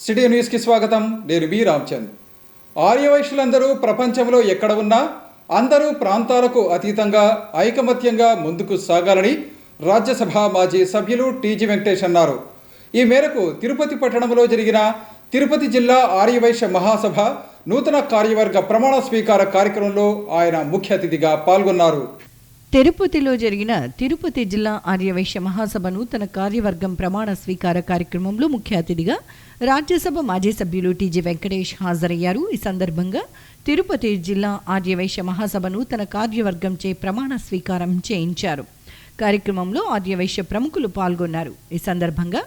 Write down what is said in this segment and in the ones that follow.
City న్యూస్కి స్వాగతం. నేను వి రామచంద్. ఆర్యవైశ్యులందరూ ప్రపంచంలో ఎక్కడ ఉన్నా అందరూ ప్రాంతాలకు అతీతంగా ఐకమత్యంగా ముందుకు సాగాలని రాజ్యసభ మాజీ సభ్యులు టీజీ వెంకటేష్ అన్నారు. ఈ మేరకు తిరుపతి పట్టణంలో జరిగిన తిరుపతి జిల్లా ఆర్యవైశ్య మహాసభ నూతన కార్యవర్గ ప్రమాణ స్వీకార కార్యక్రమంలో ఆయన ముఖ్య అతిథిగా పాల్గొన్నారు. తిరుపతిలో జరిగిన తిరుపతి జిల్లా ఆర్యవైశ్య మహాసభ నూతన కార్యవర్గం ప్రమాణ స్వీకార కార్యక్రమంలో ముఖ్య అతిథిగా రాజ్యసభ మాజీ సభ్యులు టీజీ వెంకటేష్ హాజరయ్యారు. ఈ సందర్భంగా తిరుపతి జిల్లా ఆర్యవైశ్య మహాసభ నూతన కార్యవర్గంచే ప్రమాణ స్వీకారం చేయించారు. కార్యక్రమంలో ఆర్యవైశ్య ప్రముఖులు పాల్గొన్నారు. ఈ సందర్భంగా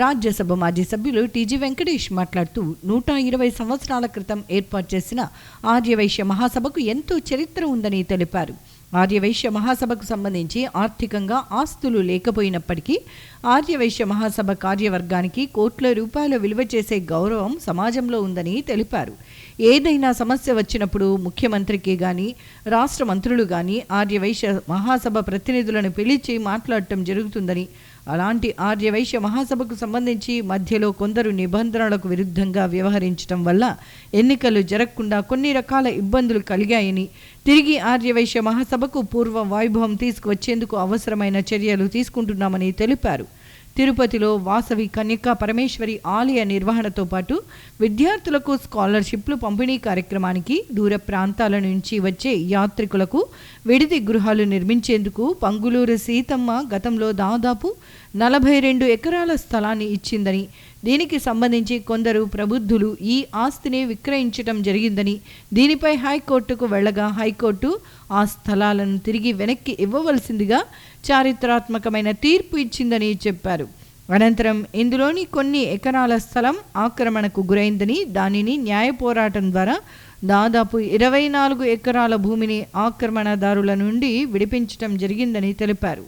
రాజ్యసభ మాజీ సభ్యులు టీజీ వెంకటేష్ మాట్లాడుతూ 120 సంవత్సరాల క్రితం ఏర్పాటు చేసిన ఆర్యవైశ్య మహాసభకు ఎంతో చరిత్ర ఉందని తెలిపారు. ఆర్యవైశ్య మహాసభకు సంబంధించి ఆర్థికంగా ఆస్తులు లేకపోయినప్పటికీ ఆర్యవైశ్య మహాసభ కార్యవర్గానికి కోట్ల రూపాయల విలువ చేసే గౌరవం సమాజంలో ఉందని తెలిపారు. ఏదైనా సమస్య వచ్చినప్పుడు ముఖ్యమంత్రికి కానీ రాష్ట్ర మంత్రులు కానీ ఆర్యవైశ్య మహాసభ ప్రతినిధులను పిలిచి మాట్లాడటం జరుగుతుందని, అలాంటి ఆర్యవైశ్య మహాసభకు సంబంధించి మధ్యలో కొందరు నిబంధనలకు విరుద్ధంగా వ్యవహరించడం వల్ల ఎన్నికలు జరగకుండా కొన్ని రకాల ఇబ్బందులు కలిగాయని, తిరిగి ఆర్యవైశ్య మహాసభకు పూర్వ వైభవం తీసుకువచ్చేందుకు అవసరమైన చర్యలు తీసుకుంటున్నామని తెలిపారు. తిరుపతిలో వాసవి కన్యకా పరమేశ్వరి ఆలయ నిర్వహణతో పాటు విద్యార్థులకు స్కాలర్షిప్లు పంపిణీ కార్యక్రమానికి, దూర ప్రాంతాల నుంచి వచ్చే యాత్రికులకు విడిది గృహాలు నిర్మించేందుకు పంగులూరు సీతమ్మ గతంలో దాదాపు 42 ఎకరాల స్థలాన్ని ఇచ్చిందని, దీనికి సంబంధించి కొందరు ప్రబుద్ధులు ఈ ఆస్తిని విక్రయించడం జరిగిందని, దీనిపై హైకోర్టుకు వెళ్ళగా హైకోర్టు ఆ స్థలాలను తిరిగి వెనక్కి ఇవ్వవలసిందిగా చారిత్రాత్మకమైన తీర్పు ఇచ్చిందని చెప్పారు. అనంతరం ఇందులోని కొన్ని ఎకరాల స్థలం ఆక్రమణకు గురైందని, దానిని న్యాయ పోరాటం ద్వారా దాదాపు 24 ఎకరాల భూమిని ఆక్రమణదారుల నుండి విడిపించడం జరిగిందని తెలిపారు.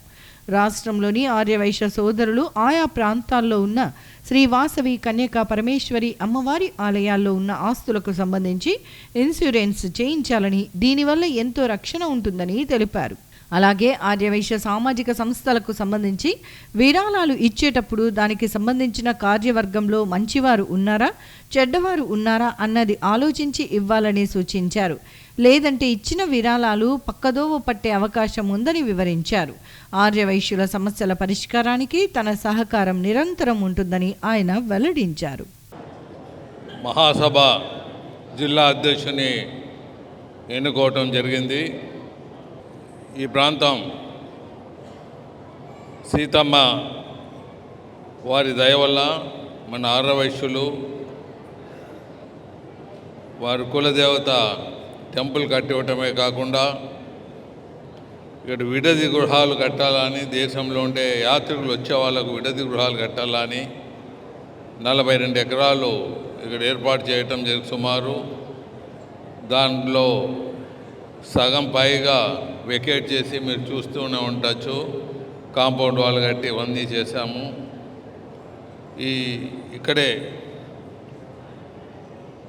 రాష్ట్రంలోని ఆర్యవైశ్య సోదరులు ఆయా ప్రాంతాల్లో ఉన్న శ్రీ వాసవి కన్యకా పరమేశ్వరి అమ్మవారి ఆలయాల్లో ఉన్న ఆస్తులకు సంబంధించి ఇన్సూరెన్స్ చేయించాలని, దీనివల్ల ఎంతో రక్షణ ఉంటుందని తెలిపారు. అలాగే ఆర్యవైశ్య సామాజిక సంస్థలకు సంబంధించి విరాళాలు ఇచ్చేటప్పుడు దానికి సంబంధించిన కార్యవర్గంలో మంచివారు ఉన్నారా, చెడ్డవారు ఉన్నారా అన్నది ఆలోచించి ఇవ్వాలని సూచించారు. లేదంటే ఇచ్చిన విరాళాలు పక్కదోవ పట్టే అవకాశం ఉందని వివరించారు. ఆర్యవైశ్యుల సమస్యల పరిష్కారానికి తన సహకారం నిరంతరం ఉంటుందని ఆయన వెల్లడించారు. మహాసభ జిల్లా అధ్యక్షుని ఎన్నుకోవటం జరిగింది. ఈ ప్రాంతం సీతమ్మ వారి దయ వల్ల మన ఆర్యవైశ్యులు వారి కులదేవత టెంపుల్ కట్టివ్వటమే కాకుండా ఇక్కడ విడది గృహాలు కట్టాలని, దేశంలో ఉండే యాత్రికులు వచ్చే వాళ్ళకు విడది గృహాలు కట్టాలని 42 ఎకరాలు ఇక్కడ ఏర్పాటు చేయటం జరిగి సుమారు దాంట్లో సగం పైగా వెకేట్ చేసి మీరు చూస్తూనే ఉండొచ్చు. కాంపౌండ్ వాళ్ళు కట్టి ఇవన్నీ చేశాము. ఇక్కడే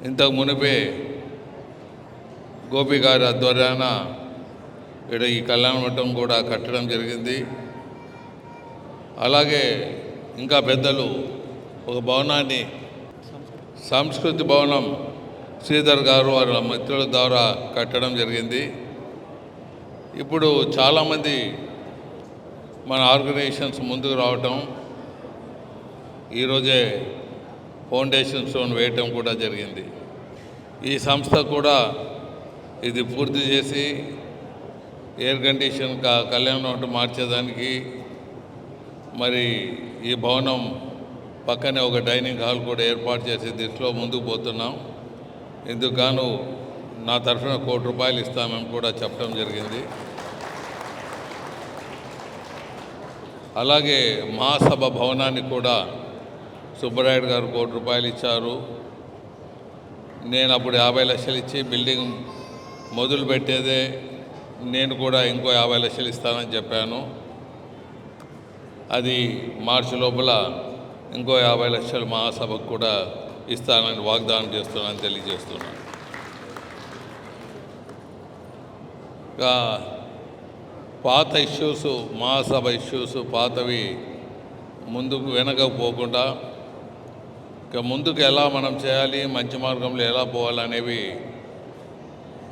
ఇంతకు మునిపే గోపి గారి ఆధ్వర్యాన ఇక్కడ ఈ కళ్యాణ మండపం కూడా కట్టడం జరిగింది. అలాగే ఇంకా పెద్దలు ఒక భవనాన్ని సంస్కృతి భవనం శ్రీధర్ గారు వారి మిత్రుల ద్వారా కట్టడం జరిగింది. ఇప్పుడు చాలామంది మన ఆర్గనైజేషన్స్ ముందుకు రావటం, ఈరోజే ఫౌండేషన్ స్టోన్ వేయటం కూడా జరిగింది. ఈ సంస్థ కూడా ఇది పూర్తి చేసి ఎయిర్ కండిషన్ కళ్యాణ మండపం మార్చేదానికి, మరి ఈ భవనం పక్కనే ఒక డైనింగ్ హాల్ కూడా ఏర్పాటు చేసే దిశలో ముందుకు పోతున్నాం. ఇందుకు గాను నా తరఫున ₹1 కోటి ఇస్తామని కూడా చెప్పడం జరిగింది. అలాగే మహాసభ భవనాన్ని కూడా సుబ్బరాయుడు గారు ₹1 కోటి ఇచ్చారు. నేను అప్పుడు 50 లక్షలు ఇచ్చి బిల్డింగ్ మొదలు పెట్టేదే, నేను కూడా ఇంకో 50 లక్షలు ఇస్తానని చెప్పాను. అది మార్చి లోపల ఇంకో 50 లక్షలు మహాసభకు కూడా ఇస్తానని వాగ్దానం చేస్తున్నానని తెలియజేస్తున్నాను. ఇంకా పాత ఇష్యూస్, మహాసభ ఇష్యూస్ పాతవి ముందుకు వెనక పోకుండా ఇక ముందుకు ఎలా మనం చేయాలి, మంచి మార్గంలో ఎలా పోవాలనేవి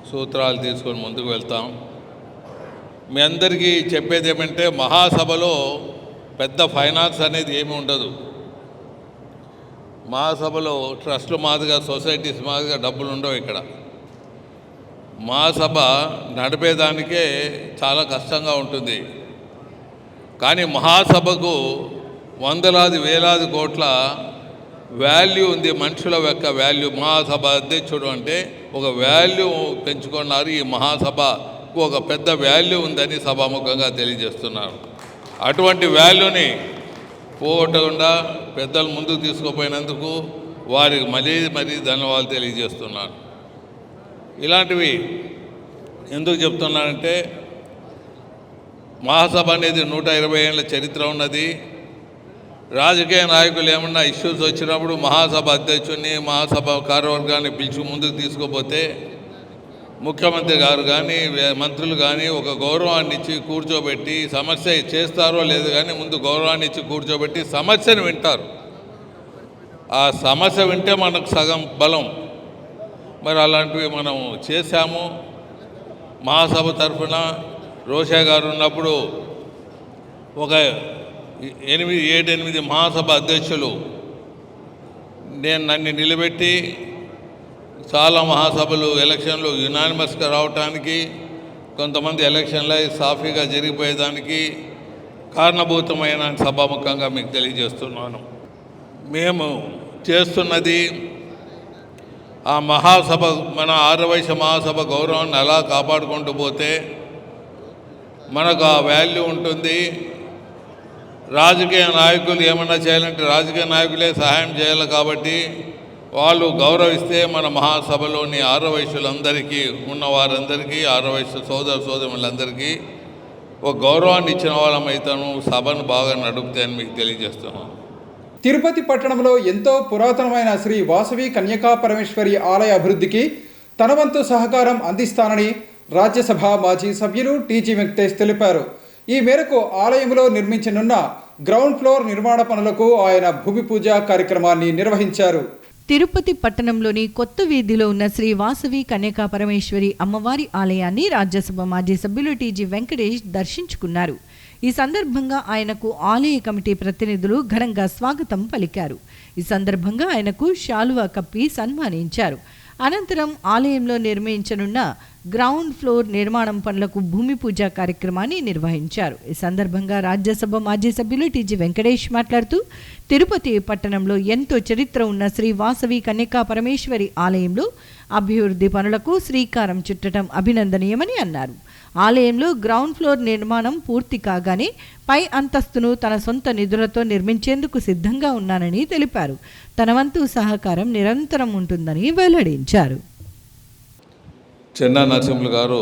సూత్రాలు తీసుకొని ముందుకు వెళ్తాం. మీ అందరికీ చెప్పేది ఏమంటే, మహాసభలో పెద్ద ఫైనాన్స్ అనేది ఏమీ ఉండదు. మహాసభలో ట్రస్టులు మాదిరిగా, సొసైటీస్ మాదిరిగా డబ్బులు ఉండవు. ఇక్కడ మహాసభ నడిపేదానికే చాలా కష్టంగా ఉంటుంది. కానీ మహాసభకు వందలాది వేలాది కోట్ల వాల్యూ ఉంది. మనుషుల యొక్క వాల్యూ. మహాసభ అధ్యక్షుడు అంటే ఒక వాల్యూ పెంచుకున్నారు. ఈ మహాసభకు ఒక పెద్ద వాల్యూ ఉందని సభాముఖంగా తెలియజేస్తున్నారు. అటువంటి వాల్యూని పోగొట్టకుండా పెద్దలు ముందుకు తీసుకుపోయినందుకు వారికి మరీ ధన్యవాదాలు తెలియజేస్తున్నాను. ఇలాంటివి ఎందుకు చెప్తున్నానంటే, మహాసభ అనేది 120 ఏళ్ళ చరిత్ర ఉన్నది. రాజకీయ నాయకులు ఏమన్నా ఇష్యూస్ వచ్చినప్పుడు మహాసభ అధ్యక్షుడిని, మహాసభ కార్యవర్గాన్ని పిలిచి ముందుకు తీసుకుపోతే ముఖ్యమంత్రి గారు కానీ మంత్రులు కానీ ఒక గౌరవాన్ని ఇచ్చి కూర్చోబెట్టి, సమస్య చేస్తారో లేదు కానీ ముందు గౌరవాన్ని ఇచ్చి కూర్చోబెట్టి సమస్యను వింటారు. ఆ సమస్య వింటే మనకు సగం బలం. మరి అలాంటివి మనం చేశాము. మహాసభ తరఫున రోషా గారు ఉన్నప్పుడు ఒక 7-8 మహాసభ అధ్యక్షులు నన్ను నిలబెట్టి చాలా మహాసభలు ఎలక్షన్లు యునానిమస్గా రావటానికి, కొంతమంది ఎలక్షన్లు సాఫీగా జరిగిపోయేదానికి కారణభూతమైన సభాముఖంగా మీకు తెలియజేస్తున్నాను. మేము చేస్తున్నది ఆ మహాసభ, మన ఆర్యవైశ్య మహాసభ గౌరవాన్ని అలా కాపాడుకుంటూ పోతే మనకు ఆ వాల్యూ ఉంటుంది. రాజకీయ నాయకులు ఏమన్నా చేయాలంటే రాజకీయ నాయకులే సహాయం చేయాలి. కాబట్టి వాళ్ళు గౌరవిస్తే మన మహాసభలోని ఆర్యవైశ్యులందరికీ, ఉన్న వారందరికీ, ఆర్యవైశ్య సోదరులందరికీ ఒక గౌరవాన్ని ఇచ్చిన వాళ్ళమైతాను. సభను బాగా నడుపుతాయని అని మీకు తెలియజేస్తున్నాను. తిరుపతి పట్టణంలో ఎంతో పురాతనమైన శ్రీ వాసవి కన్యకా పరమేశ్వరి ఆలయ అభివృద్ధికి తన వంతు సహకారం అందిస్తానని రాజ్యసభ మాజీ సభ్యులు టీజీ వెంకటేష్ తెలిపారు. ఈ మేరకు ఆలయంలో నిర్మించనున్న గ్రౌండ్ ఫ్లోర్ నిర్మాణ పనులకు ఆయన భూమి పూజ కార్యక్రమాన్ని నిర్వహించారు. తిరుపతి పట్టణంలోని కొత్త వీధిలో ఉన్న శ్రీ వాసవి కన్యకా పరమేశ్వరి అమ్మవారి ఆలయాన్ని రాజ్యసభ మాజీ సభ్యులు టీజీ వెంకటేష్ దర్శించుకున్నారు. ఈ సందర్భంగా ఆయనకు ఆలయ కమిటీ ప్రతినిధులు ఘనంగా స్వాగతం పలికారు. ఈ సందర్భంగా ఆయనకు శాలువా కప్పి సన్మానించారు. అనంతరం ఆలయంలో నిర్మించనున్న గ్రౌండ్ ఫ్లోర్ నిర్మాణం పనులకు భూమి పూజ కార్యక్రమాన్ని నిర్వహించారు. ఈ సందర్భంగా రాజ్యసభ మాజీ సభ్యులు టీజీ వెంకటేష్ మాట్లాడుతూ, తిరుపతి పట్టణంలో ఎంతో చరిత్ర ఉన్న శ్రీ వాసవి కన్యకా పరమేశ్వరి ఆలయంలో అభివృద్ధి పనులకు శ్రీకారం చుట్టడం అభినందనీయమని అన్నారు. ఆలయంలో గ్రౌండ్ ఫ్లోర్ నిర్మాణం పూర్తి కాగానే పై అంతస్తును తన సొంత నిధులతో నిర్మించేందుకు సిద్ధంగా ఉన్నానని తెలిపారు. తన వంతు సహకారం నిరంతరం ఉంటుందని వెల్లడించారు. చెన్నా నరసింహులు గారు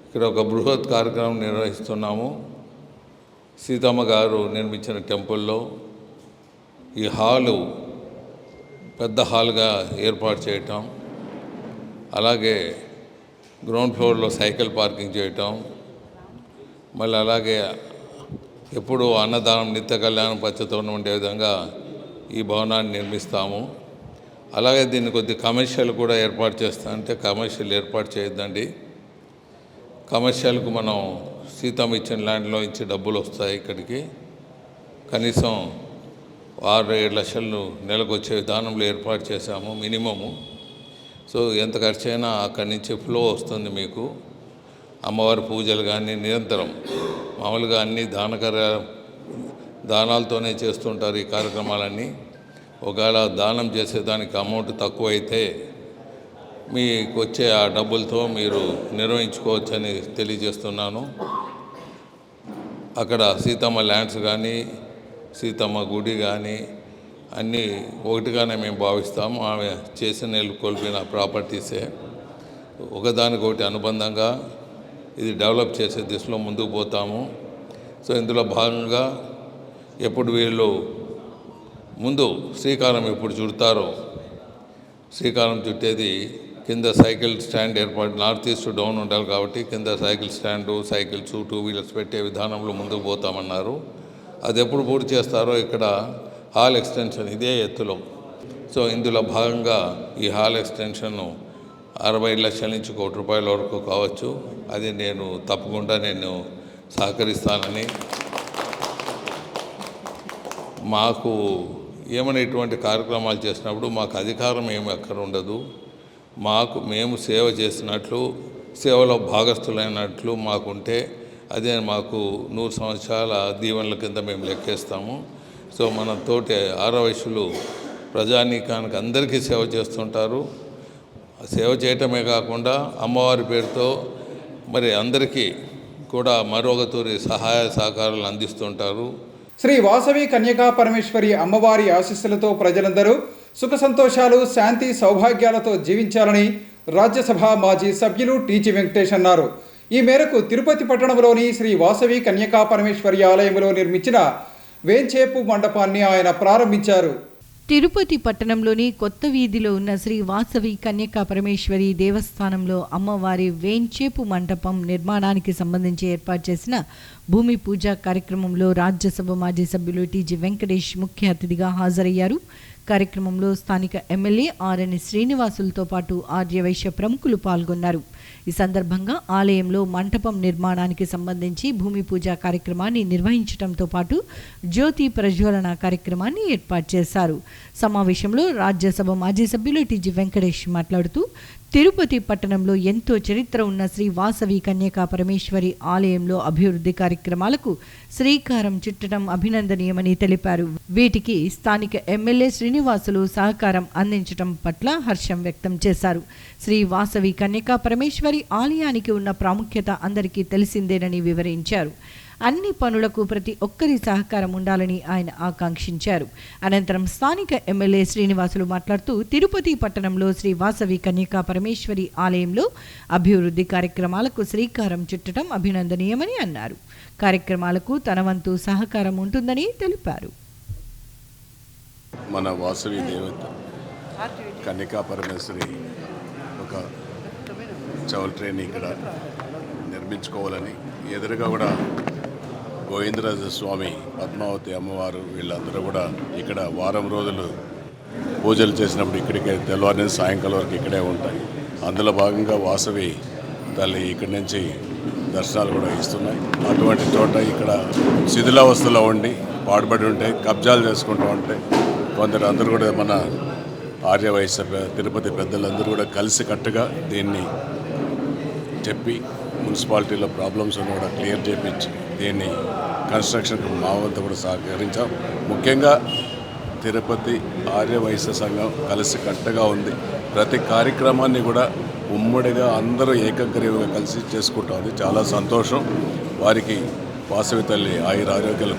ఇక్కడ ఒక బృహత్ కార్యక్రమం నిర్వహిస్తున్నాము. సీతమ్మ గారు నిర్మించిన టెంపుల్లో ఈ హాలు పెద్ద హాల్గా ఏర్పాటు చేయటం, అలాగే గ్రౌండ్ ఫ్లోర్లో సైకిల్ పార్కింగ్ చేయటం, మళ్ళీ అలాగే ఎప్పుడు అన్నదానం, నిత్య కళ్యాణం పచ్చతోనే ఉండే విధంగా ఈ భవనాన్ని నిర్మిస్తాము. అలాగే దీన్ని కొద్ది కమర్షియల్ కూడా ఏర్పాటు చేస్తా అంటే కమర్షియల్ ఏర్పాటు చేయొద్దండి. కమర్షియల్కు మనం సీతమ్మ ఇచ్చిన ల్యాండ్లో ఇచ్చి డబ్బులు వస్తాయి. ఇక్కడికి కనీసం 6-7 లక్షలు నెలకు వచ్చే విధానంలో ఏర్పాటు చేశాము మినిమము. సో ఎంత ఖర్చు అయినా అక్కడి నుంచి ఫ్లో వస్తుంది మీకు. అమ్మవారి పూజలు కానీ నిరంతరం మామూలుగా అన్ని దానాలతోనే చేస్తుంటారు ఈ కార్యక్రమాలన్నీ. ఒకవేళ దానం చేసేదానికి అమౌంట్ తక్కువ అయితే మీకు వచ్చే ఆ డబ్బులతో మీరు నిర్వహించుకోవచ్చని తెలియజేస్తున్నాను. అక్కడ సీతమ్మ ల్యాండ్స్ కానీ సీతమ్మ గుడి కానీ అన్నీ ఒకటిగానే మేము భావిస్తాము. ఆమె చేసిన నెలకొల్పిన ప్రాపర్టీసే ఒకదానికొకటి అనుబంధంగా ఇది డెవలప్ చేసే దిశలో ముందుకు పోతాము. సో ఇందులో భాగంగా ఎప్పుడు వీళ్ళు ముందు శ్రీకారం ఎప్పుడు చుడతారో, శ్రీకారం చుట్టేది కింద సైకిల్ స్టాండ్ ఏర్పాటు, నార్త్ ఈస్ట్ డౌన్ ఉండాలి కాబట్టి కింద సైకిల్ స్టాండు, సైకిల్స్, 2 వీలర్స్ పెట్టే విధానంలో ముందుకు పోతామన్నారు. అది ఎప్పుడు పూర్తి చేస్తారో ఇక్కడ హాల్ ఎక్స్టెన్షన్ ఇదే ఎత్తులో సో ఇందులో భాగంగా ఈ హాల్ ఎక్స్టెన్షన్ను 60 లక్షల నుంచి ₹1 కోటి వరకు కావచ్చు. అది నేను తప్పకుండా సహకరిస్తానని, మాకు ఏమైనా ఇటువంటి కార్యక్రమాలు చేసినప్పుడు మాకు అధికారం ఏమి అక్కడ ఉండదు. మేము సేవ చేసినట్లు, సేవలో భాగస్థులైనట్లు మాకుంటే అదే మాకు 100 సంవత్సరాల దీవెనల కింద మేము లెక్కేస్తాము. సో మన తోటి ఆర్యవైశ్యులు ప్రజానీకానికి అందరికీ సేవ చేస్తుంటారు. సేవ చేయటమే కాకుండా అమ్మవారి పేరుతో మరి అందరికీ కూడా మరొకతూరి సహాయ సహకారాలు అందిస్తుంటారు. శ్రీ వాసవి కన్యకా పరమేశ్వరి అమ్మవారి ఆశీస్సులతో ప్రజలందరూ సుఖ సంతోషాలు, శాంతి, సౌభాగ్యాలతో జీవించాలని రాజ్యసభ మాజీ సభ్యులు టీజీ వెంకటేష్ అన్నారు. ఈ మేరకు తిరుపతి పట్టణంలోని శ్రీ వాసవి కన్యకా పరమేశ్వరి ఆలయంలో నిర్మించిన వేంచేపు మండపాన్ని ఆయన ప్రారంభించారు. తిరుపతి పట్టణంలోని కొత్త వీధిలో ఉన్న శ్రీ వాసవి కన్యకా పరమేశ్వరి దేవస్థానంలో అమ్మవారి వేంచేపు మండపం నిర్మాణానికి సంబంధించి ఏర్పాటు చేసిన భూమి పూజ కార్యక్రమంలో రాజ్యసభ మాజీ సభ్యులు టీజీ వెంకటేష్ ముఖ్య అతిథిగా హాజరయ్యారు. కార్యక్రమంలో స్థానిక ఎమ్మెల్యే ఆర్ఎన్ శ్రీనివాసులతో పాటు ఆర్యవైశ్య ప్రముఖులు పాల్గొన్నారు. ఈ సందర్భంగా ఆలయంలో మంటపం నిర్మాణానికి సంబంధించి భూమి పూజ కార్యక్రమాన్ని నిర్వహించడంతో పాటు జ్యోతి ప్రజ్వలన కార్యక్రమాన్ని ఏర్పాటు చేశారు. సమావేశంలో రాజ్యసభ మాజీ సభ్యులు టీజీ వెంకటేష్ మాట్లాడుతూ తిరుపతి పట్టణంలో ఎంతో చరిత్ర ఉన్న శ్రీ వాసవి కన్యకా పరమేశ్వరి ఆలయంలో అభివృద్ధి కార్యక్రమాలకు శ్రీకారం చుట్టడం అభినందనీయమని తెలిపారు. వీటికి స్థానిక ఎమ్మెల్యే శ్రీనివాసులు సహకారం అందించడం పట్ల హర్షం వ్యక్తం చేశారు. శ్రీ వాసవి కన్యకా పరమేశ్వరి ఆలయానికి ఉన్న ప్రాముఖ్యత అందరికీ తెలిసిందేనని వివరించారు. అన్ని పనులకు ప్రతి ఒక్కరి సహకారం ఉండాలని ఆయన ఆకాంక్షించారు. అనంతరం స్థానిక ఎమ్మెల్యే శ్రీనివాసులు మాట్లాడుతూ తిరుపతి పట్టణంలో శ్రీ వాసవి కన్యకా పరమేశ్వరి ఆలయంలో అభివృద్ధి కార్యక్రమాలకు శ్రీకారం చుట్టడం అభినందనీయమని అన్నారు. కార్యక్రమాలకు తన వంతు సహకారం ఉంటుందని తెలిపారు. మన వాసవి దేవత కన్యకా పరమేశ్వరి ఒక చౌల్ట్రేని ఇక్కడ నిర్మించుకోవాలని, ఎదురుగా కూడా గోవిందరాజ స్వామి, పద్మావతి అమ్మవారు వీళ్ళందరూ కూడా ఇక్కడ వారం రోజులు పూజలు చేసినప్పుడు ఇక్కడికే తెల్లవారి సాయంకాలం వరకు ఇక్కడే ఉంటాయి. అందులో భాగంగా వాసవి తల్లి ఇక్కడి నుంచి దర్శనాలు కూడా ఇస్తున్నాయి. అటువంటి చోట ఇక్కడ శిథిలావస్థలో ఉండి పాడుబడి ఉంటే కబ్జాలు చేసుకుంటూ ఉంటే కొందరు అందరూ కూడా మన ఆర్యవైశ్య తిరుపతి పెద్దలందరూ కూడా కలిసికట్టుగా దీన్ని చెప్పి మున్సిపాలిటీలో ప్రాబ్లమ్స్ ఉన్న కూడా క్లియర్ చేయించి దీన్ని కన్స్ట్రక్షన్కి మా వంతు కూడా సహకరించాం. ముఖ్యంగా తిరుపతి ఆర్యవైశ్య సంఘం కలిసికట్టుగా ఉంది. ప్రతి కార్యక్రమాన్ని కూడా ఉమ్మడిగా అందరూ ఏకగ్రీవంగా కలిసి చేసుకుంటుంది. చాలా సంతోషం. వారికి వాసవి తల్లి ఆరోగ్యాలు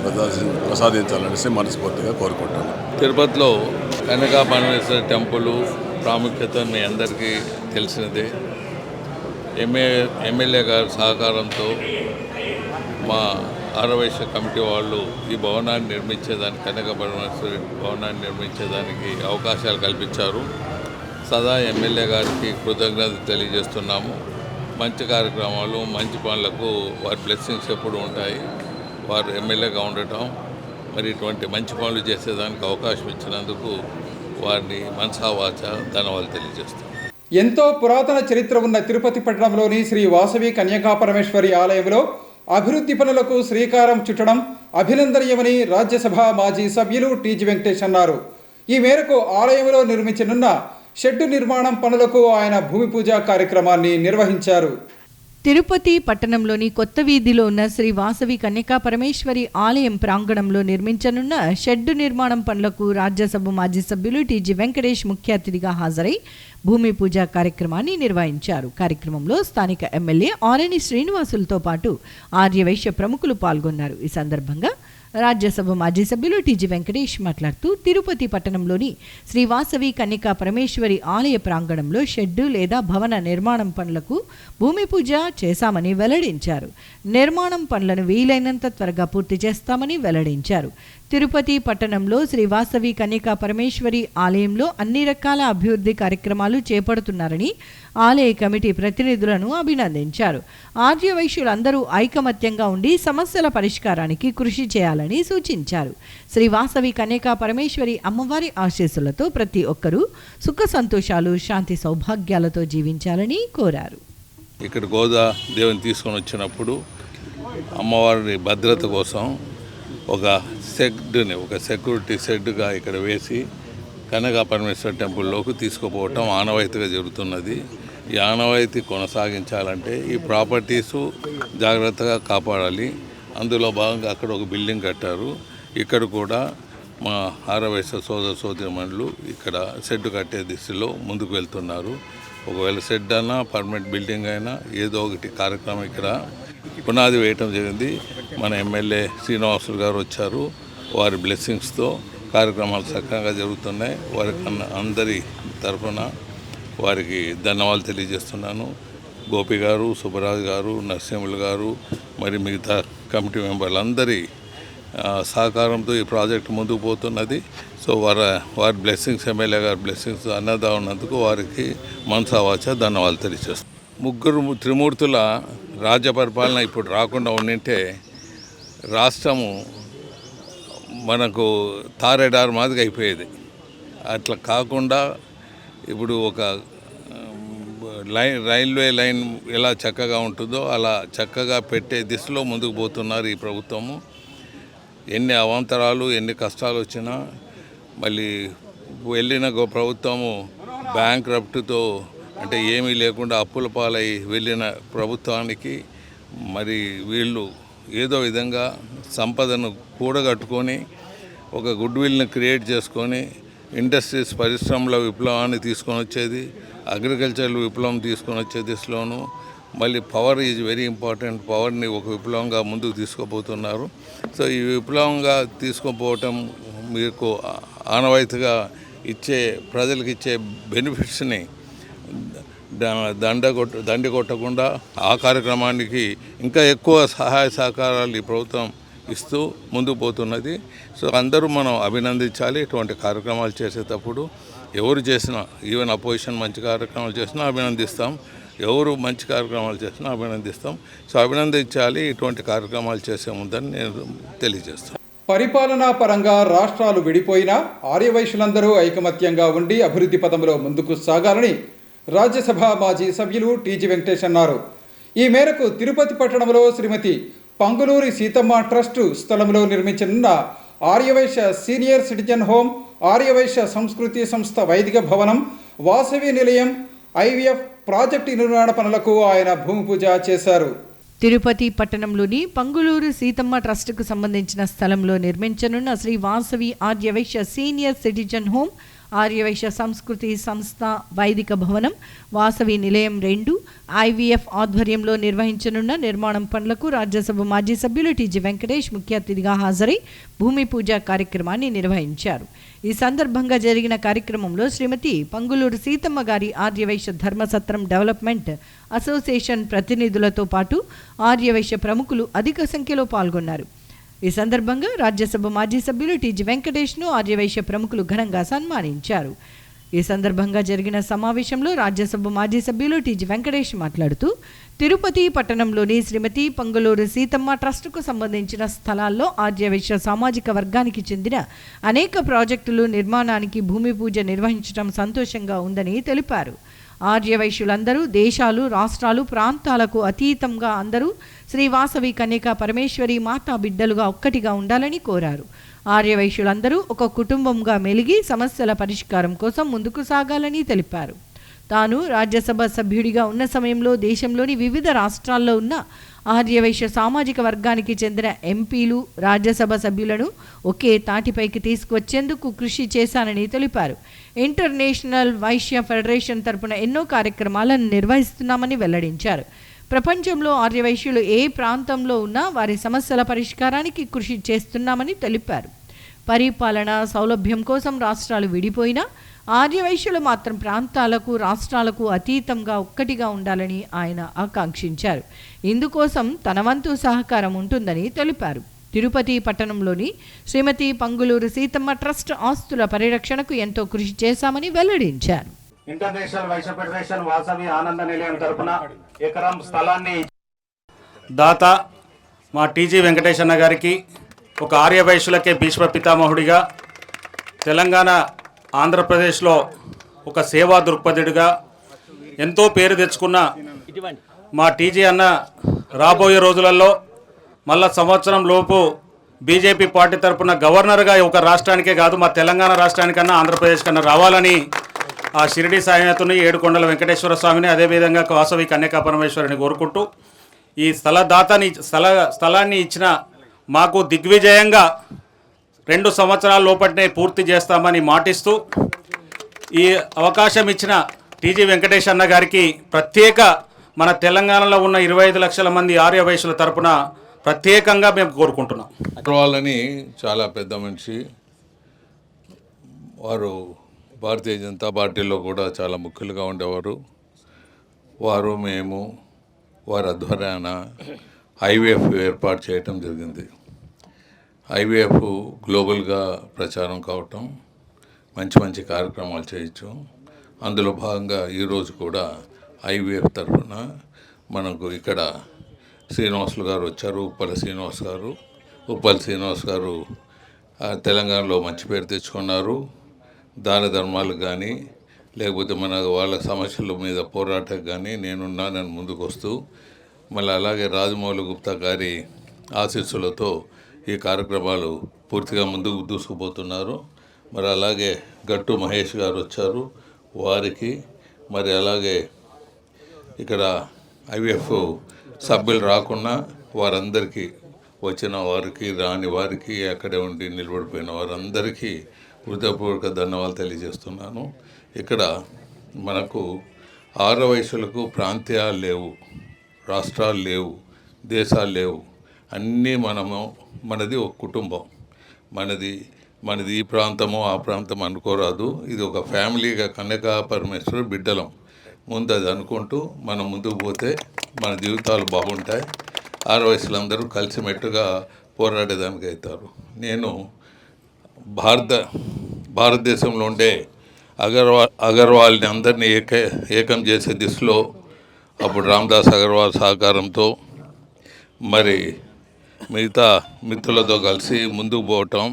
ప్రసాదించాలనేసి మనస్ఫూర్తిగా కోరుకుంటున్నాను. తిరుపతిలో కనకా పరమేశ్వరి టెంపుల్ ప్రాముఖ్యత మీ అందరికీ తెలిసినదే. ఎమ్మెల్యే గారి సహకారంతో మా ఆర్యవైశ్య కమిటీ వాళ్ళు ఈ భవనాన్ని నిర్మించేదానికి, కనక పరమేశ్వరి భవనాన్ని నిర్మించేదానికి అవకాశాలు కల్పించారు. సదా ఎమ్మెల్యే గారికి కృతజ్ఞత తెలియజేస్తున్నాము. మంచి కార్యక్రమాలు, మంచి పనులకు వారి బ్లెస్సింగ్స్ ఎప్పుడు ఉంటాయి. వారు ఎమ్మెల్యేగా ఉండటం, మరి ఇటువంటి మంచి పనులు చేసేదానికి అవకాశం ఇచ్చినందుకు వారిని మనసా వాచ ధన్యవాదాలు తెలియజేస్తాం. ఎంతో పురాతన చరిత్ర ఉన్న తిరుపతి పట్టణంలోని శ్రీ వాసవి కన్యకా పరమేశ్వరి ఆలయంలో అభివృద్ధి పనులకు శ్రీకారం చుట్టడం అభినందనీయమని రాజ్యసభ మాజీ సభ్యులు టీజీ వెంకటేష్ అన్నారు. ఈ మేరకు ఆలయంలో నిర్మించనున్న షెడ్డు నిర్మాణం పనులకు ఆయన భూమి పూజ కార్యక్రమాన్ని నిర్వహించారు. తిరుపతి పట్టణంలోని కొత్త వీధిలో ఉన్న శ్రీ వాసవి కన్యకా పరమేశ్వరి ఆలయం ప్రాంగణంలో నిర్మించనున్న షెడ్డు నిర్మాణం పనులకు రాజ్యసభ మాజీ సభ్యులు టీజీ వెంకటేష్ ముఖ్య అతిథిగా హాజరై భూమి పూజ కార్యక్రమాన్ని నిర్వహించారు. కార్యక్రమంలో స్థానిక ఎమ్మెల్యే ఆర్ఎన్ శ్రీనివాసులతో పాటు ఆర్యవైశ్య ప్రముఖులు పాల్గొన్నారు. ఈ సందర్భంగా రాజ్యసభ మాజీ సభ్యులు టీజీ వెంకటేష్ మాట్లాడుతూ తిరుపతి పట్టణంలోని శ్రీ వాసవి కన్యకా పరమేశ్వరి ఆలయ ప్రాంగణంలో షెడ్డు లేదా భవన నిర్మాణం పనులకు భూమి పూజ చేశామని వెల్లడించారు. నిర్మాణం పనులను వీలైనంత త్వరగా పూర్తి చేస్తామని వెల్లడించారు. తిరుపతి పట్టణంలో శ్రీ వాసవి కన్యకా పరమేశ్వరి ఆలయంలో అన్ని రకాల అభివృద్ధి కార్యక్రమాలు చేపడుతున్నారని ఆలయ కమిటీ ప్రతినిధులను అభినందించారు. ఆర్యవైశ్యులందరూ ఐకమత్యంగా ఉండి సమస్యల పరిష్కారానికి కృషి చేయాలని సూచించారు. శ్రీ వాసవి కన్యకా పరమేశ్వరి అమ్మవారి ఆశీస్సులతో ప్రతి ఒక్కరూ సుఖ సంతోషాలు, శాంతి సౌభాగ్యాలతో జీవించాలని కోరారు. ఇక్కడ గోదా దేవుని తీసుకొని వచ్చినప్పుడు అమ్మవారి భద్రత కోసం ఒక సెక్యూరిటీ షెడ్గా ఇక్కడ వేసి కనకా పరమేశ్వర టెంపుల్లోకి తీసుకుపోవటం ఆనవాయితీగా జరుగుతున్నది. ఈ ఆనవాయితీ కొనసాగించాలంటే ఈ ప్రాపర్టీసు జాగ్రత్తగా కాపాడాలి. అందులో భాగంగా అక్కడ ఒక బిల్డింగ్ కట్టారు. ఇక్కడ కూడా మా ఆర్యవైశ్య సోదరమణులు ఇక్కడ షెడ్ కట్టే దిశలో ముందుకు వెళ్తున్నారు. ఒకవేళ షెడ్ అయినా పర్మనెంట్ బిల్డింగ్ అయినా ఏదో ఒకటి కార్యక్రమం ఇక్కడ పునాది వేయటం జరిగింది. మన ఎమ్మెల్యే శ్రీనివాసులు గారు వచ్చారు. వారి బ్లెస్సింగ్స్తో కార్యక్రమాలు చక్కగా జరుగుతున్నాయి. వారికి అందరి తరఫున వారికి ధన్యవాదాలు తెలియజేస్తున్నాను. గోపి గారు, సుబ్బరాజు గారు, నరసింహులు గారు, మరి మిగతా కమిటీ మెంబర్లందరి సహకారంతో ఈ ప్రాజెక్ట్ ముందుకు పోతున్నది. సో వారి బ్లెస్సింగ్స్, ఎమ్మెల్యే గారి బ్లెస్సింగ్స్ అన్నదా ఉన్నందుకు వారికి మనసావాచ ధన్యవాదాలు తెలియజేస్తాను. ముగ్గురు త్రిమూర్తుల రాజ్య పరిపాలన ఇప్పుడు రాకుండా ఉండింటే రాష్ట్రము మనకు తారేడారు మాదిరిగా అయిపోయేది. అట్లా కాకుండా ఇప్పుడు ఒక రైల్వే లైన్ ఎలా చక్కగా ఉంటుందో అలా చక్కగా పెట్టే దిశలో ముందుకు పోతున్నారు ఈ ప్రభుత్వము. ఎన్ని అవాంతరాలు, ఎన్ని కష్టాలు వచ్చినా మళ్ళీ వెళ్ళిన ప్రభుత్వము బ్యాంక్రప్ట్తో అంటే ఏమీ లేకుండా అప్పుల పాలై వెళ్ళిన ప్రభుత్వానికి మరి వీళ్ళు ఏదో విధంగా సంపదను కూడగట్టుకొని ఒక గుడ్ విల్ని క్రియేట్ చేసుకొని ఇండస్ట్రీస్, పరిశ్రమల విప్లవాన్ని తీసుకొని వచ్చేది, అగ్రికల్చర్ విప్లవం తీసుకొని వచ్చే దిశలోను మళ్ళీ పవర్ ఈజ్ వెరీ ఇంపార్టెంట్. పవర్ని ఒక విప్లవంగా ముందుకు తీసుకుపోతున్నారు. సో ఈ విప్లవంగా తీసుకుపోవటం మీకు ఆనవాయితీగా ప్రజలకు ఇచ్చే బెనిఫిట్స్ని దండి కొట్టకుండా ఆ కార్యక్రమానికి ఇంకా ఎక్కువ సహాయ సహకారాలు ఈ ప్రభుత్వం ఇస్తూ ముందుకు పోతున్నది. సో అందరూ మనం అభినందించాలి. ఇటువంటి కార్యక్రమాలు చేసేటప్పుడు ఎవరు చేసినా, ఈవెన్ అపోజిషన్ మంచి కార్యక్రమాలు చేసినా అభినందిస్తాం, ఎవరు మంచి కార్యక్రమాలు చేసినా అభినందిస్తాం. సో అభినందించాలి ఇటువంటి కార్యక్రమాలు చేసే ముందని నేను తెలియజేస్తాను. పరిపాలనా పరంగా రాష్ట్రాలు విడిపోయినా ఆర్యవైశ్యులందరూ ఐకమత్యంగా ఉండి అభివృద్ధి పథంలో ముందుకు సాగాలని రాజ్యసభ మాజీ సభ్యులు టీజీ వెంకటేష్ అన్నారు. ఈ మేరకు తిరుపతి పట్టణంలో శ్రీమతి పంగులూరి సీతమ్మ ట్రస్టు స్థలంలో నిర్మించనున్న Aryavysya senior citizen home, Aryavysya సంస్కృతి సంస్థ వైదిక భవనం, వాసవి నిలయం, IVF ప్రాజెక్టు నిర్మాణ పనులకు ఆయన భూమి పూజ చేశారు. తిరుపతి పట్టణంలోని పంగులూరు సీతమ్మ ట్రస్టుకు సంబంధించిన స్థలంలో నిర్మించనున్న Shri Vasavi Aryavysya senior citizen home, Aryavysya సంస్కృతి సంస్థ వైదిక భవనం, వాసవి నిలయం 2, IVF ఆధ్వర్యంలో నిర్వహించనున్న నిర్మాణం పనులకు రాజ్యసభ మాజీ సభ్యులు టీజీ వెంకటేష్ ముఖ్య అతిథిగా హాజరై భూమి పూజ కార్యక్రమాన్ని నిర్వహించారు. ఈ సందర్భంగా జరిగిన కార్యక్రమంలో శ్రీమతి పంగులూరు సీతమ్మ గారి ఆర్యవైశ్య ధర్మసత్రం డెవలప్మెంట్ అసోసియేషన్ ప్రతినిధులతో పాటు ఆర్యవైశ్య ప్రముఖులు అధిక సంఖ్యలో పాల్గొన్నారు. ఈ సందర్భంగా రాజ్యసభ మాజీ సభ్యులు టీజీ వెంకటేష్ను ఆర్యవైశ్య ప్రముఖులు ఘనంగా సన్మానించారు. ఈ సందర్భంగా జరిగిన సమావేశంలో రాజ్యసభ మాజీ సభ్యులు టీజీ వెంకటేష్ మాట్లాడుతూ తిరుపతి పట్టణంలోని శ్రీమతి పంగులూరు సీతమ్మ ట్రస్టుకు సంబంధించిన స్థలాల్లో ఆర్యవైశ్య సామాజిక వర్గానికి చెందిన అనేక ప్రాజెక్టులు నిర్మాణానికి భూమి పూజ నిర్వహించడం సంతోషంగా ఉందని తెలిపారు. ఆర్యవైశ్యులందరూ దేశాలు, రాష్ట్రాలు, ప్రాంతాలకు అతీతంగా అందరూ శ్రీ వాసవి కన్యకా పరమేశ్వరి మాతా బిడ్డలుగా ఒక్కటిగా ఉండాలని కోరారు. ఆర్యవైశ్యులందరూ ఒక కుటుంబంగా మెలిగి సమస్యల పరిష్కారం కోసం ముందుకు సాగాలని తెలిపారు. తాను రాజ్యసభ సభ్యుడిగా ఉన్న సమయంలో దేశంలోని వివిధ రాష్ట్రాల్లో ఉన్న ఆర్యవైశ్య సామాజిక వర్గానికి చెందిన ఎంపీలు, రాజ్యసభ సభ్యులను ఒకే తాటిపైకి తీసుకువచ్చేందుకు కృషి చేశానని తెలిపారు. ఇంటర్నేషనల్ వైశ్య ఫెడరేషన్ తరపున ఎన్నో కార్యక్రమాలను నిర్వహిస్తున్నామని వెల్లడించారు. ప్రపంచంలో ఆర్యవైశ్యులు ఏ ప్రాంతంలో ఉన్నా వారి సమస్యల పరిష్కారానికి కృషి చేస్తున్నామని తెలిపారు. పరిపాలన సౌలభ్యం కోసం రాష్ట్రాలు విడిపోయినా ఆర్యవైశ్యులు మాత్రం ప్రాంతాలకు, రాష్ట్రాలకు అతీతంగా ఒక్కటిగా ఉండాలని ఆయన ఆకాంక్షించారు. ఇందుకోసం తన వంతు సహకారం ఉంటుందని తెలిపారు. తిరుపతి పట్టణంలోని శ్రీమతి పంగులూరు సీతమ్మ ట్రస్ట్ ఆస్తుల పరిరక్షణకు ఎంతో కృషి చేశామని వెల్లడించారు. ఇంటర్నేషనల్ వైశ్య ఫెడరేషన్ వాసవి ఆనంద నిలయం తరపున ఎకరం స్థలాన్ని దాత మా టీజీ వెంకటేశన్న గారికి ఒక ఆర్య వైశ్యులకే భీష్మ పితామహుడిగా, తెలంగాణ ఆంధ్రప్రదేశ్లో ఒక సేవా దృక్పథుడిగా ఎంతో పేరు తెచ్చుకున్న మా టీజీ అన్న రాబోయే రోజులలో మళ్ళా సంవత్సరం లోపు బీజేపీ పార్టీ తరఫున గవర్నర్గా ఒక రాష్ట్రానికే కాదు మా తెలంగాణ రాష్ట్రానికన్నా ఆంధ్రప్రదేశ్ కన్నా రావాలని ఆ షిరిడి సాయినాథుని, ఏడుకొండల వెంకటేశ్వర స్వామిని, అదేవిధంగా వాసవి కన్యకా పరమేశ్వరిని కోరుకుంటూ ఈ స్థలాన్ని ఇచ్చిన మాకు దిగ్విజయంగా 2 సంవత్సరాల లోపలనే పూర్తి చేస్తామని మాటిస్తూ ఈ అవకాశం ఇచ్చిన టీజీ వెంకటేష్ అన్న గారికి ప్రత్యేక మన తెలంగాణలో ఉన్న 25 లక్షల మంది ఆర్య వైశ్యుల తరపున ప్రత్యేకంగా మేము కోరుకుంటున్నాం. వాళ్ళని చాలా పెద్ద మనిషి, వారు భారతీయ జనతా పార్టీలో కూడా చాలా ముఖ్యులుగా ఉండేవారు. మేము వారి ఆధ్వర్యాన ఐవీఎఫ్ ఏర్పాటు చేయటం జరిగింది. ఐవీఎఫ్ గ్లోబల్గా ప్రచారం కావటం, మంచి కార్యక్రమాలు చేయొచ్చు. అందులో భాగంగా ఈరోజు కూడా ఐవీఎఫ్ తరఫున మనకు ఇక్కడ శ్రీనివాసులు గారు వచ్చారు. ఉప్పల్ శ్రీనివాస్ గారు తెలంగాణలో మంచి పేరు తెచ్చుకున్నారు. దాన ధర్మాలకు కానీ లేకపోతే వాళ్ళ సమస్యల మీద పోరాటకు కానీ నేనున్నానని ముందుకు వస్తూ, మళ్ళీ అలాగే రాజమౌళి గుప్తా గారి ఆశీస్సులతో ఈ కార్యక్రమాలు పూర్తిగా ముందుకు దూసుకుపోతున్నారు. మరి అలాగే గట్టు మహేష్ గారు వచ్చారు, వారికి మరి అలాగే ఇక్కడ ఐవీఎఫ్ సభ్యులు రాకున్నా వారందరికీ, వచ్చిన వారికి రాని వారికి, అక్కడే ఉండి నిలబడిపోయిన వారందరికీ హృదయపూర్వక ధన్యవాదాలు తెలియజేస్తున్నాను. ఇక్కడ మనకు ఆర్య వైశ్యులకు ప్రాంతీయాలు లేవు, రాష్ట్రాలు లేవు, దేశాలు లేవు. అన్నీ మనది ఒక కుటుంబం. మనది ఈ ప్రాంతమో ఆ ప్రాంతం అనుకోరాదు. ఇది ఒక ఫ్యామిలీగా కన్యకా పరమేశ్వర బిడ్డలం. ముందు అది అనుకుంటూ మనం ముందుకు పోతే మన జీవితాలు బాగుంటాయి. ఆర్య వైశ్యులందరూ కలిసిమెట్టుగా పోరాడేదానికి అవుతారు. నేను భారతదేశంలో ఉండే అగర్వాల్ని అందరినీ ఏకం చేసే దిశలో అప్పుడు రామదాస్ అగర్వాల్ సహకారంతో మరి మిగతా మిత్రులతో కలిసి ముందుకు పోవటం,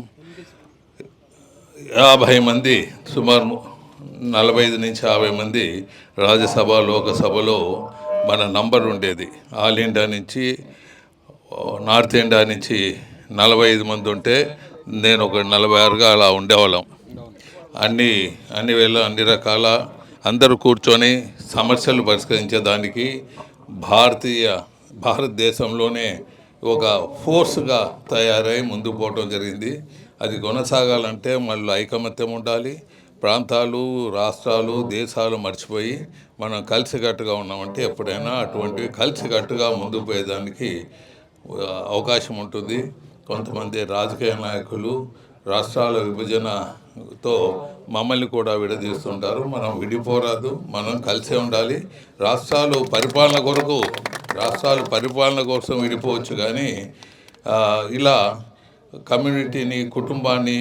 50 మంది, సుమారు 45 నుంచి 50 మంది రాజ్యసభ, లోకసభలో మన నంబర్ ఉండేది. ఆల్ ఇండియా నుంచి, నార్త్ ఇండియా నుంచి 45 మంది ఉంటే నేను ఒక 46గా అలా ఉండేవాళ్ళం. అన్ని వేళ అన్ని రకాల అందరూ కూర్చొని సమస్యలు పరిష్కరించేదానికి భారతదేశంలోనే ఒక ఫోర్స్గా తయారై ముందుకు పోవటం జరిగింది. అది కొనసాగాలంటే మళ్ళీ ఐకమత్యం ఉండాలి. ప్రాంతాలు, రాష్ట్రాలు, దేశాలు మర్చిపోయి మనం కలిసికట్టుగా ఉన్నామంటే ఎప్పుడైనా అటువంటివి కలిసికట్టుగా ముందుకు పోయేదానికి అవకాశం ఉంటుంది. కొంతమంది రాజకీయ నాయకులు రాష్ట్రాల విభజనతో మమ్మల్ని కూడా విడదీస్తుంటారు. మనం విడిపోరాదు, మనం కలిసే ఉండాలి. రాష్ట్రాలు పరిపాలన కోసం విడిపోవచ్చు, కానీ ఇలా కమ్యూనిటీని, కుటుంబాన్ని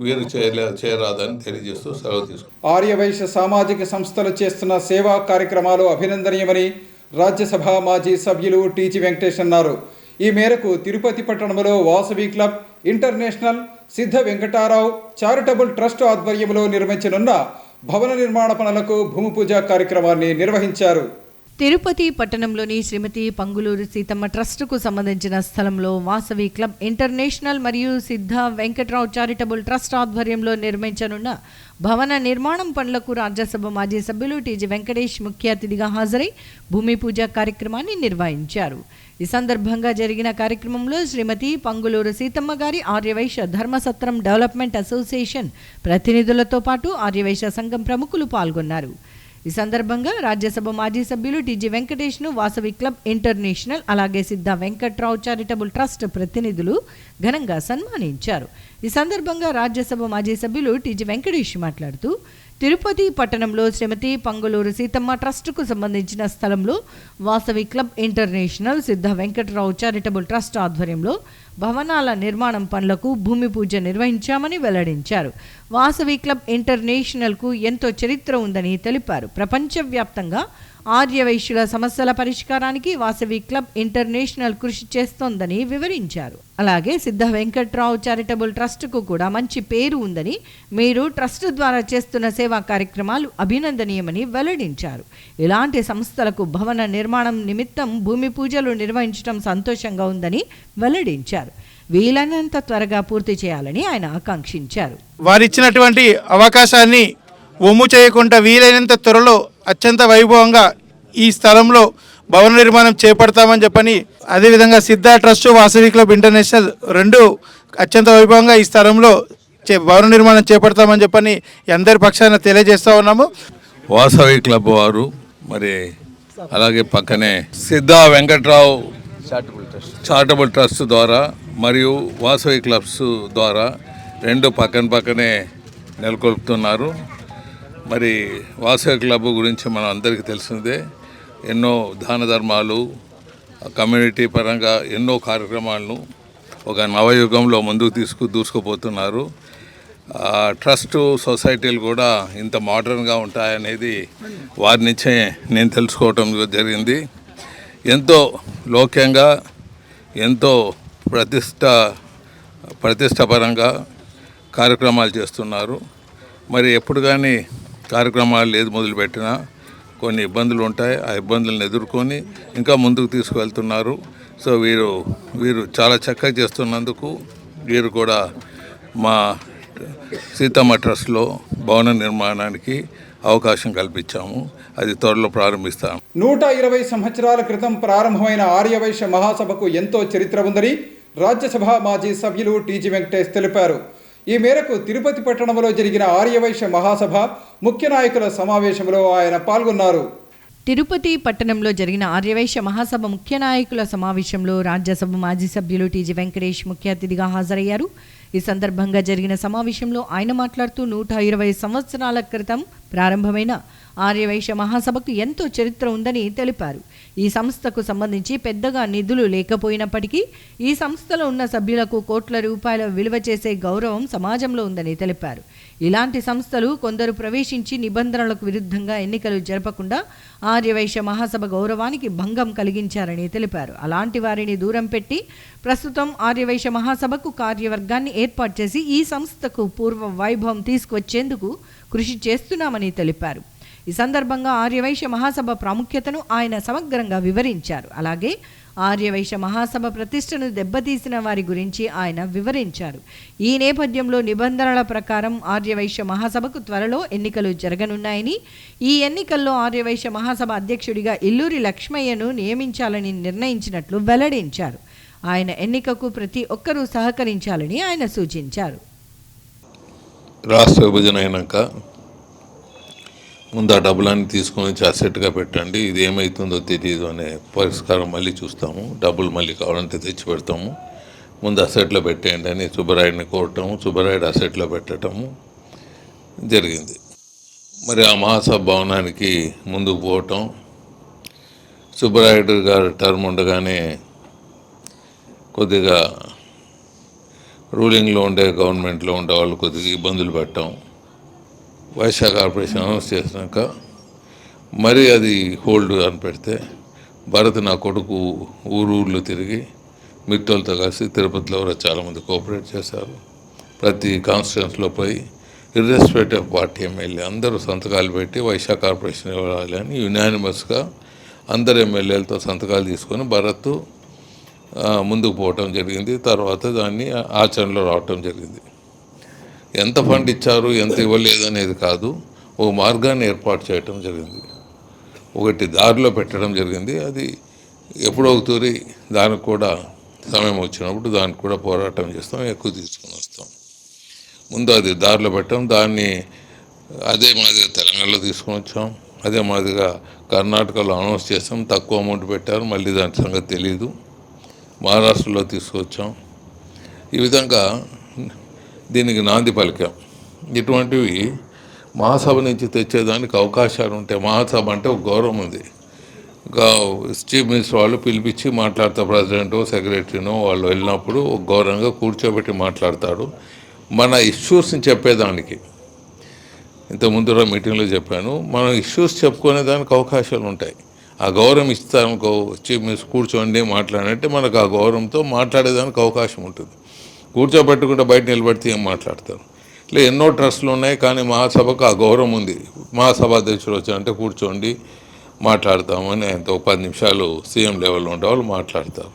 వీరు చేయరాదని తెలియజేస్తూ సెలవు తీసుకుంటాం. ఆర్యవైశ్య సామాజిక సంస్థలు చేస్తున్న సేవా కార్యక్రమాలు అభినందనీయమని రాజ్యసభ మాజీ సభ్యులు టీజీ వెంకటేష్ అన్నారు. ఈ మేరకు తిరుపతి పట్టణంలో వాసవి క్లబ్ ఇంటర్నేషనల్, సిద్ధ వెంకటారావు చారిటబుల్ ట్రస్ట్ ఆధ్వర్యంలో నిర్మించనున్న భవన నిర్మాణ పనులకు భూమి పూజ కార్యక్రమాన్ని నిర్వహించారు. తిరుపతి పట్టణంలోని శ్రీమతి పంగులూరు సీతమ్మ ట్రస్టుకు సంబంధించిన స్థలంలో వాసవి క్లబ్ ఇంటర్నేషనల్ మరియు సిద్ధ వెంకట్రావు చారిటబుల్ ట్రస్ట్ ఆధ్వర్యంలో నిర్మించనున్న భవన నిర్మాణం పనులకు రాజ్యసభ మాజీ సభ్యులు టీజీ వెంకటేష్ ముఖ్య అతిథిగా హాజరై భూమి పూజ కార్యక్రమాన్ని నిర్వహించారు. ఈ సందర్భంగా జరిగిన కార్యక్రమంలో శ్రీమతి పంగులూరు సీతమ్మ గారి ఆర్యవైశ్య ధర్మసత్రం డెవలప్మెంట్ అసోసియేషన్ ప్రతినిధులతో పాటు ఆర్యవైశ్య సంఘం ప్రముఖులు పాల్గొన్నారు. ఈ సందర్భంగా రాజ్యసభ మాజీ సభ్యులు టీజీ వెంకటేష్ను వాసవి క్లబ్ ఇంటర్నేషనల్ అలాగే సిద్ధ వెంకట్రావు చారిటబుల్ ట్రస్ట్ ప్రతినిధులు ఘనంగా సన్మానించారు. ఈ సందర్భంగా రాజ్యసభ మాజీ సభ్యులు టీజీ వెంకటేష్ మాట్లాడుతూ తిరుపతి పట్టణంలో శ్రీమతి పంగులూరు సీతమ్మ ట్రస్టుకు సంబంధించిన స్థలంలో వాసవి క్లబ్ ఇంటర్నేషనల్, సిద్ధ వెంకట్రావు చారిటబుల్ ట్రస్ట్ ఆధ్వర్యంలో భవనాల నిర్మాణం పనులకు భూమి పూజ నిర్వహించామని వెల్లడించారు. వాసవి క్లబ్ ఇంటర్నేషనల్కు ఎంతో చరిత్ర ఉందని తెలిపారు. ప్రపంచవ్యాప్తంగా ఆర్యవైశ్యుల సమస్యల పరిష్కారానికి వాసవి క్లబ్ ఇంటర్నేషనల్ కృషి చేస్తోందని వివరించారు. అలాగే సిద్ధ వెంకట్రావు చారిటబుల్ ట్రస్టుకు కూడా మంచి పేరు ఉందని, మీరు ట్రస్ట్ ద్వారా చేస్తున్న సేవా కార్యక్రమాలు అభినందనీయమని వెల్లడించారు. ఇలాంటి సంస్థలకు భవన నిర్మాణం నిమిత్తం భూమి పూజలు నిర్వహించడం సంతోషంగా ఉందని వెల్లడించారు. వీలైనంత త్వరగా పూర్తి చేయాలని ఆయన ఆకాంక్షించారు. వారిచ్చినటువంటి అవకాశాన్ని ఒమ్ము చేయకుండా వీలైనంత త్వరలో అత్యంత వైభవంగా ఈ స్థలంలో భవన నిర్మాణం చేపడతామని చెప్పని, అదేవిధంగా సిద్ధ ట్రస్ట్ వాసవి క్లబ్ ఇంటర్నేషనల్ రెండు అత్యంత వైభవంగా ఈ స్థలంలో భవన నిర్మాణం చేపడతామని చెప్పని అందరి పక్షాన తెలియజేస్తూ ఉన్నాము. వాసవి క్లబ్ వారు మరి అలాగే పక్కనే సిద్ధ వెంకట్రావు చారిటబుల్ ట్రస్ట్ ద్వారా మరియు వాసవి క్లబ్స్ ద్వారా రెండు పక్కనే నెలకొల్పుతున్నారు. మరి వాసవి క్లబ్ గురించి మనం అందరికీ తెలిసిందే. ఎన్నో దాన ధర్మాలు, కమ్యూనిటీ పరంగా ఎన్నో కార్యక్రమాలను ఒక నవయుగంలో ముందుకు దూసుకుపోతున్నారు. ట్రస్ట్ సొసైటీలు కూడా ఇంత మోడర్న్గా ఉంటాయనేది వారి నుంచే నేను తెలుసుకోవటం జరిగింది. ఎంతో లోక్యంగా, ఎంతో ప్రతిష్టపరంగా కార్యక్రమాలు చేస్తున్నారు. మరి ఎప్పుడు కానీ కార్యక్రమాలు ఏది మొదలుపెట్టినా కొన్ని ఇబ్బందులు ఉంటాయి. ఆ ఇబ్బందులను ఎదుర్కొని ఇంకా ముందుకు తీసుకువెళ్తున్నారు. సో వీరు చాలా చక్కగా చేస్తున్నందుకు వీరు కూడా మా సీతమ్మ ట్రస్ట్లో భవన నిర్మాణానికి అవకాశం కల్పించాము. అది త్వరలో ప్రారంభిస్తాము. 120 సంవత్సరాల క్రితం ప్రారంభమైన ఆర్యవైశ్య మహాసభకు ఎంతో చరిత్ర ఉందని రాజ్యసభ మాజీ సభ్యులు టీజీ వెంకటేష్ తెలిపారు. ఈ మేరకు తిరుపతి పట్టణంలో జరిగిన ఆర్యవైశ్య మహాసభ ముఖ్య నాయకుల సమావేశంలో ఆయన పాల్గొన్నారు. తిరుపతి పట్టణంలో జరిగిన ఆర్యవైశ్య మహాసభ ముఖ్య నాయకుల సమావేశంలో రాజ్యసభ మాజీ సభ్యులు టీజీ వెంకటేష్ ముఖ్య అతిథిగా హాజరయ్యారు. ఈ సందర్భంగా జరిగిన సమావేశంలో ఆయన మాట్లాడుతూ 120 సంవత్సరాల క్రితం ప్రారంభమైన ఆర్యవైశ్య మహాసభకు ఎంతో చరిత్ర ఉందని తెలిపారు. ఈ సంస్థకు సంబంధించి పెద్దగా నిధులు లేకపోయినప్పటికీ ఈ సంస్థలో ఉన్న సభ్యులకు కోట్ల రూపాయల విలువ చేసే గౌరవం సమాజంలో ఉందని తెలిపారు. ఇలాంటి సంస్థలు కొందరు ప్రవేశించి నిబంధనలకు విరుద్ధంగా ఎన్నికలు జరపకుండా ఆర్యవైశ్య మహాసభ గౌరవానికి భంగం కలిగించారని తెలిపారు. అలాంటి వారిని దూరం పెట్టి ప్రస్తుతం ఆర్యవైశ్య మహాసభకు కార్యవర్గాన్ని ఏర్పాటు చేసి ఈ సంస్థకు పూర్వ వైభవం తీసుకువచ్చేందుకు కృషి చేస్తున్నామని తెలిపారు. ఈ సందర్భంగా ఆర్యవైశ్య మహాసభ ప్రాముఖ్యతను ఆయన సమగ్రంగా వివరించారు. అలాగే ఆర్యవైశ్య మహాసభ ప్రతిష్టను దెబ్బతీసిన వారి గురించి ఆయన వివరించారు. ఈ నేపథ్యంలో నిబంధనల ప్రకారం ఆర్యవైశ్య మహాసభకు త్వరలో ఎన్నికలు జరగనున్నాయని, ఈ ఎన్నికల్లో ఆర్యవైశ్య మహాసభ అధ్యక్షుడిగా ఇల్లూరి లక్ష్మయ్యను నియమించాలని నిర్ణయించినట్లు వెల్లడించారు. ఆయన ఎన్నికకు ప్రతి ఒక్కరూ సహకరించాలని ఆయన సూచించారు. రాష్ట్ర విభజన అయినాక ముందు ఆ డబ్బులన్నీ తీసుకొని వచ్చి అసెట్గా పెట్టండి, ఇది ఏమవుతుందో తెలియదు అనే పరిష్కారం మళ్ళీ చూస్తాము, డబ్బులు మళ్ళీ కావాలంటే తెచ్చి పెడతాము, ముందు అసెట్లో పెట్టేయండి అని సుబ్బరాయుడిని కోరటము, సుబ్బరాయుడు అసెట్లో పెట్టడము జరిగింది. మరి ఆ మహాసభ భవనానికి ముందుకు పోవటం, సుబ్బరాయుడు గారు టర్మ్ ఉండగానే కొద్దిగా రూలింగ్లో ఉండే గవర్నమెంట్లో ఉండే వాళ్ళు కొద్దిగా ఇబ్బందులు పెట్టాం. వైశాఖ కార్పొరేషన్ అనౌన్స్ చేసినాక మరి అది హోల్డ్ అని పెడితే భరత్ నా కొడుకు ఊర్లు తిరిగి మిత్రులతో కలిసి తిరుపతిలో కూడా చాలామంది కోఆపరేట్ చేశారు. ప్రతి కాన్స్టిట్యున్సీలో పోయి ఇర్రెస్పెక్టివ్ ఆఫ్ పార్టీ ఎమ్మెల్యే అందరూ సంతకాలు పెట్టి వైశాఖ కార్పొరేషన్ ఇవ్వాలి అని యునానిమస్గా అందరు ఎమ్మెల్యేలతో సంతకాలు తీసుకొని భరత్ ముందుకు పోవటం జరిగింది. తర్వాత దాన్ని ఆచరణలో రావటం జరిగింది. ఎంత ఫండ్ ఇచ్చారు, ఎంత ఇవ్వలేదు అనేది కాదు, ఓ మార్గాన్ని ఏర్పాటు చేయటం జరిగింది, ఒకటి దారిలో పెట్టడం జరిగింది. అది ఎప్పుడో తూరి దానికి కూడా సమయం వచ్చినప్పుడు దానికి కూడా పోరాటం చేస్తాం, ఎక్కువ తీసుకొని వస్తాం. ముందు అది దారిలో పెట్టాం, దాన్ని అదే మాదిరిగా తెలంగాణలో తీసుకొని వచ్చాం, అదే మాదిరిగా కర్ణాటకలో అనౌన్స్ చేస్తాం, తక్కువ అమౌంట్ పెట్టారు, మళ్ళీ దాని సంగతి తెలీదు, మహారాష్ట్రలో తీసుకొచ్చాం. ఈ విధంగా దీనికి నాంది పలికాం. ఇటువంటివి మహాసభ నుంచి తెచ్చేదానికి అవకాశాలు ఉంటాయి. మహాసభ అంటే ఒక గౌరవం ఉంది. చీఫ్ మినిస్టర్ వాళ్ళు పిలిపించి మాట్లాడతారు. ప్రెసిడెంటో సెక్రటరీనో వాళ్ళు వెళ్ళినప్పుడు గౌరవంగా కూర్చోబెట్టి మాట్లాడతాడు. మన ఇష్యూస్ని చెప్పేదానికి ఇంతకుముందు మీటింగ్లో చెప్పాను, మనం ఇష్యూస్ చెప్పుకునే దానికి అవకాశాలు ఉంటాయి. ఆ గౌరవం ఇస్తానుకో, చీఫ్ మినిస్టర్ కూర్చోండి మాట్లాడంటే మనకు ఆ గౌరవంతో మాట్లాడేదానికి అవకాశం ఉంటుంది. కూర్చోబెట్టుకుంటే బయట నిలబడితే ఏం మాట్లాడతారు. ఇలా ఎన్నో ట్రస్టులు ఉన్నాయి, కానీ మహాసభకు ఆ గౌరవం ఉంది. మహాసభ అధ్యక్షులు వచ్చారంటే కూర్చోండి మాట్లాడతామని ఆయనతో 10 నిమిషాలు సీఎం లెవెల్లో ఉంటే వాళ్ళు మాట్లాడతారు.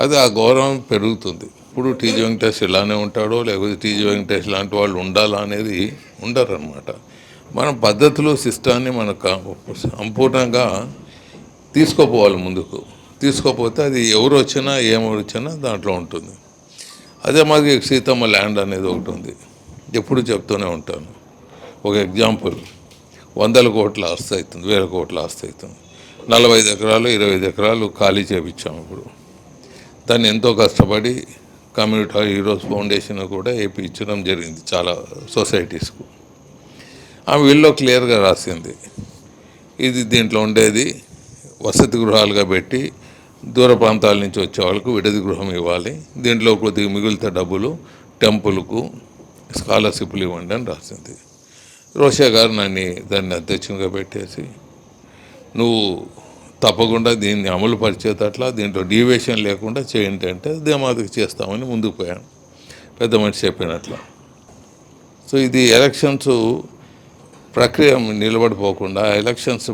అది ఆ గౌరవం పెరుగుతుంది. ఇప్పుడు టీజీ వెంకటేష్ ఇలానే ఉంటాడో లేకపోతే టీజీ వెంకటేష్ లాంటి వాళ్ళు ఉండాలా అనేది ఉండరు అనమాట. మన పద్ధతులు సిస్టాన్ని మనకు సంపూర్ణంగా తీసుకోపోవాలి ముందుకు. తీసుకోపోతే అది ఎవరు వచ్చినా ఏమొరు వచ్చినా దాంట్లో ఉంటుంది. అదే మాది సీతమ్మ ల్యాండ్ అనేది ఒకటి ఉంది, ఎప్పుడు చెప్తూనే ఉంటాను. ఒక ఎగ్జాంపుల్, 100 కోట్ల ఆస్తి అవుతుంది, 1000 కోట్ల ఆస్తి అవుతుంది. 45 ఎకరాలు 25 ఎకరాలు ఖాళీ చేయించాము. ఇప్పుడు దాన్ని ఎంతో కష్టపడి కమ్యూనిటీ హీరోస్ ఫౌండేషన్ కూడా ఇచ్చడం జరిగింది చాలా సొసైటీస్కు. ఆమె వీళ్ళు క్లియర్గా రాసింది, ఇది దీంట్లో ఉండేది వసతి గృహాలుగా పెట్టి దూర ప్రాంతాల నుంచి వచ్చే వాళ్ళకు విడది గృహం ఇవ్వాలి, దీంట్లో కొద్దిగా మిగిలితే డబ్బులు టెంపుల్కు స్కాలర్షిప్లు ఇవ్వండి అని రాసింది. రోషా గారు దాన్ని అధ్యక్షునిగా పెట్టేసి, నువ్వు తప్పకుండా దీన్ని అమలు పరిచేటట్లా దీంట్లో డీవియేషన్ లేకుండా చేయండి అంటే దేమాదికి చేస్తామని ముందుకు పోయాను, పెద్ద మనిషి చెప్పినట్ల. సో ఇది ఎలక్షన్స్ ప్రక్రియ నిలబడిపోకుండా ఎలక్షన్స్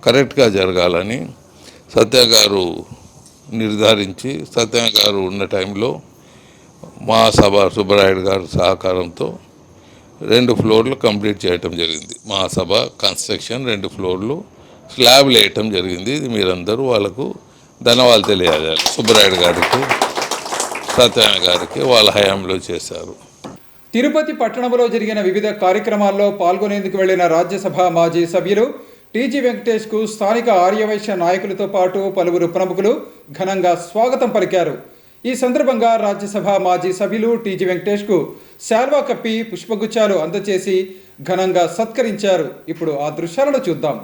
కరెక్ట్గా జరగాలని సత్య గారు నిర్ధారించి, సత్య గారు ఉన్న టైంలో మహాసభ సుబ్బరాయుడు గారి సహకారంతో 2 ఫ్లోర్లు కంప్లీట్ చేయటం జరిగింది. మహాసభ కన్స్ట్రక్షన్ 2 ఫ్లోర్లు స్లాబ్లు వేయటం జరిగింది. ఇది మీరందరూ వాళ్ళకు ధన్యవాదాలు తెలియజేయాలి. సుబ్బరాయుడు గారికి, సత్యనారాయణ గారికి వాళ్ళ హయాంలో చేశారు. తిరుపతి పట్టణంలో జరిగిన వివిధ కార్యక్రమాల్లో పాల్గొనేందుకు వెళ్లిన రాజ్యసభ మాజీ సభ్యులు టీజీ వెంకటేష్కు స్థానిక ఆర్యవైశ్య నాయకులతో పాటు పలువురు ప్రముఖులు ఘనంగా స్వాగతం పలికారు. ఈ సందర్భంగా రాజ్యసభ మాజీ సభ్యులు టీజీ వెంకటేష్కు శాల్వా కప్పి పుష్పగుచ్చాలు అందజేసి ఘనంగా సత్కరించారు. ఇప్పుడు ఆ దృశ్యాలను చూద్దాం.